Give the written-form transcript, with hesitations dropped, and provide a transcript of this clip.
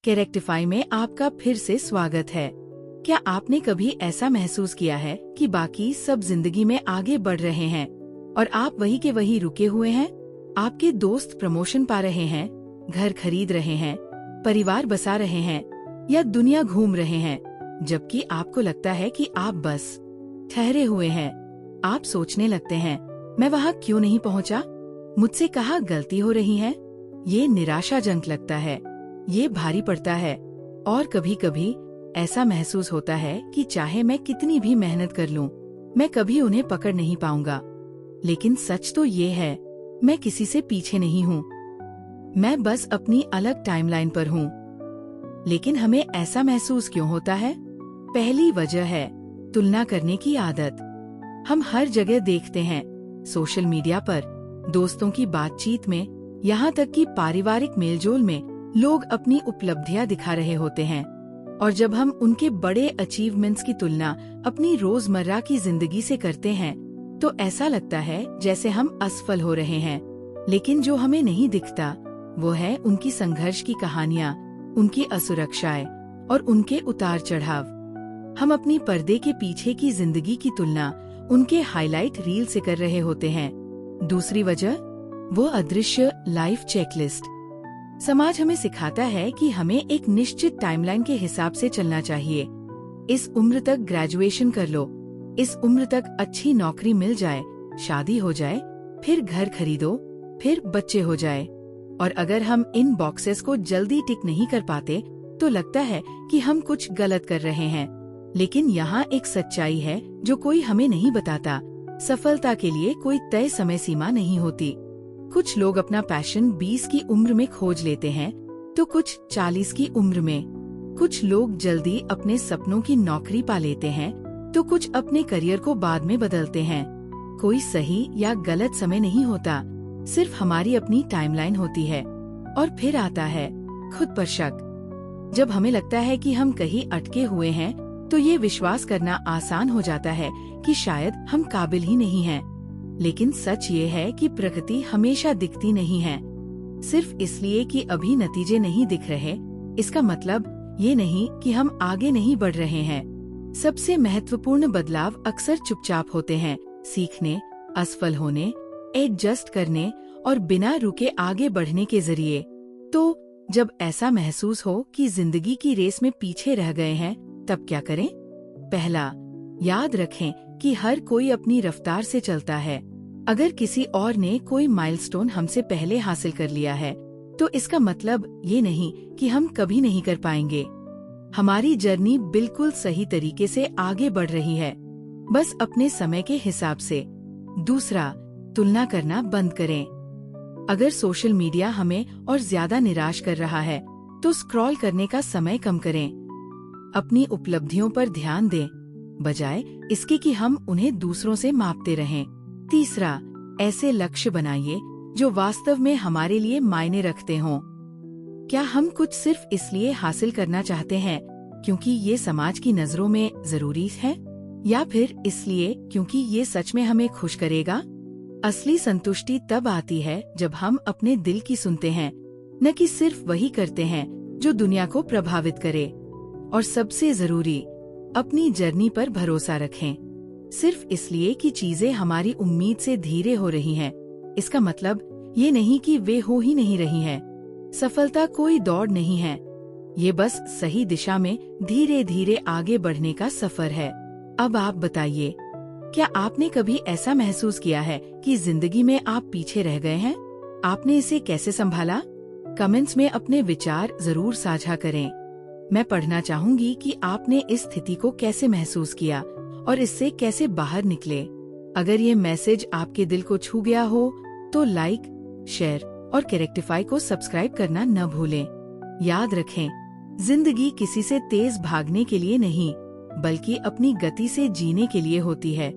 कैरेक्टिफाई में आपका फिर से स्वागत है। क्या आपने कभी ऐसा महसूस किया है कि बाकी सब जिंदगी में आगे बढ़ रहे हैं और आप वही के वही रुके हुए हैं? आपके दोस्त प्रमोशन पा रहे हैं, घर खरीद रहे हैं, परिवार बसा रहे हैं या दुनिया घूम रहे हैं, जबकि आपको लगता है कि आप बस ठहरे हुए हैं। आप सोचने लगते हैं, मैं वहाँ क्यों नहीं पहुँचा? मुझसे कहाँ गलती हो रही है? ये निराशाजनक लगता है, ये भारी पड़ता है और कभी कभी ऐसा महसूस होता है कि चाहे मैं कितनी भी मेहनत कर लूं, मैं कभी उन्हें पकड़ नहीं पाऊंगा। लेकिन सच तो ये है, मैं किसी से पीछे नहीं हूँ, मैं बस अपनी अलग टाइमलाइन पर हूँ। लेकिन हमें ऐसा महसूस क्यों होता है? पहली वजह है तुलना करने की आदत। हम हर जगह देखते हैं, सोशल मीडिया पर, दोस्तों की बातचीत में, यहाँ तक कि पारिवारिक मेलजोल में लोग अपनी उपलब्धियां दिखा रहे होते हैं। और जब हम उनके बड़े अचीवमेंट्स की तुलना अपनी रोजमर्रा की जिंदगी से करते हैं तो ऐसा लगता है जैसे हम असफल हो रहे हैं। लेकिन जो हमें नहीं दिखता वो है उनकी संघर्ष की कहानियां, उनकी असुरक्षाएं और उनके उतार चढ़ाव। हम अपनी पर्दे के पीछे की जिंदगी की तुलना उनके हाईलाइट रील से कर रहे होते हैं। दूसरी वजह, वो अदृश्य लाइफ चेकलिस्ट। समाज हमें सिखाता है कि हमें एक निश्चित टाइमलाइन के हिसाब से चलना चाहिए। इस उम्र तक ग्रेजुएशन कर लो, इस उम्र तक अच्छी नौकरी मिल जाए, शादी हो जाए, फिर घर खरीदो, फिर बच्चे हो जाए। और अगर हम इन बॉक्सेस को जल्दी टिक नहीं कर पाते तो लगता है कि हम कुछ गलत कर रहे हैं। लेकिन यहाँ एक सच्चाई है जो कोई हमें नहीं बताता। सफलता के लिए कोई तय समय सीमा नहीं होती। कुछ लोग अपना पैशन 20 की उम्र में खोज लेते हैं तो कुछ 40 की उम्र में। कुछ लोग जल्दी अपने सपनों की नौकरी पा लेते हैं तो कुछ अपने करियर को बाद में बदलते हैं। कोई सही या गलत समय नहीं होता, सिर्फ हमारी अपनी टाइमलाइन होती है। और फिर आता है खुद पर शक। जब हमें लगता है कि हम कहीं अटके हुए हैं तो ये विश्वास करना आसान हो जाता है कि शायद हम काबिल ही नहीं हैं। लेकिन सच ये है कि प्रगति हमेशा दिखती नहीं है। सिर्फ इसलिए कि अभी नतीजे नहीं दिख रहे, इसका मतलब ये नहीं कि हम आगे नहीं बढ़ रहे हैं। सबसे महत्वपूर्ण बदलाव अक्सर चुपचाप होते हैं, सीखने, असफल होने, एडजस्ट करने और बिना रुके आगे बढ़ने के जरिए। तो जब ऐसा महसूस हो कि जिंदगी की रेस में पीछे रह गए हैं, तब क्या करें? पहला, याद रखें कि हर कोई अपनी रफ्तार से चलता है। अगर किसी और ने कोई माइलस्टोन हमसे पहले हासिल कर लिया है तो इसका मतलब ये नहीं कि हम कभी नहीं कर पाएंगे। हमारी जर्नी बिल्कुल सही तरीके से आगे बढ़ रही है, बस अपने समय के हिसाब से। दूसरा, तुलना करना बंद करें। अगर सोशल मीडिया हमें और ज्यादा निराश कर रहा है तो स्क्रॉल करने का समय कम करें। अपनी उपलब्धियों पर ध्यान दें, बजाय इसके कि हम उन्हें दूसरों से मापते रहें। तीसरा, ऐसे लक्ष्य बनाइए जो वास्तव में हमारे लिए मायने रखते हों। क्या हम कुछ सिर्फ इसलिए हासिल करना चाहते हैं क्योंकि ये समाज की नजरों में जरूरी है, या फिर इसलिए क्योंकि ये सच में हमें खुश करेगा? असली संतुष्टि तब आती है जब हम अपने दिल की सुनते हैं, न कि सिर्फ वही करते हैं जो दुनिया को प्रभावित करे। और सबसे जरूरी, अपनी जर्नी पर भरोसा रखें। सिर्फ इसलिए कि चीजें हमारी उम्मीद से धीरे हो रही हैं, इसका मतलब ये नहीं कि वे हो ही नहीं रही हैं। सफलता कोई दौड़ नहीं है, ये बस सही दिशा में धीरे धीरे आगे बढ़ने का सफर है। अब आप बताइए, क्या आपने कभी ऐसा महसूस किया है कि जिंदगी में आप पीछे रह गए हैं? आपने इसे कैसे संभाला? कमेंट्स में अपने विचार जरूर साझा करें। मैं पढ़ना चाहूंगी कि आपने इस स्थिति को कैसे महसूस किया और इससे कैसे बाहर निकले। अगर ये मैसेज आपके दिल को छू गया हो तो लाइक, शेयर और कैरेक्टिफाई को सब्सक्राइब करना न भूलें। याद रखें, जिंदगी किसी से तेज भागने के लिए नहीं, बल्कि अपनी गति से जीने के लिए होती है।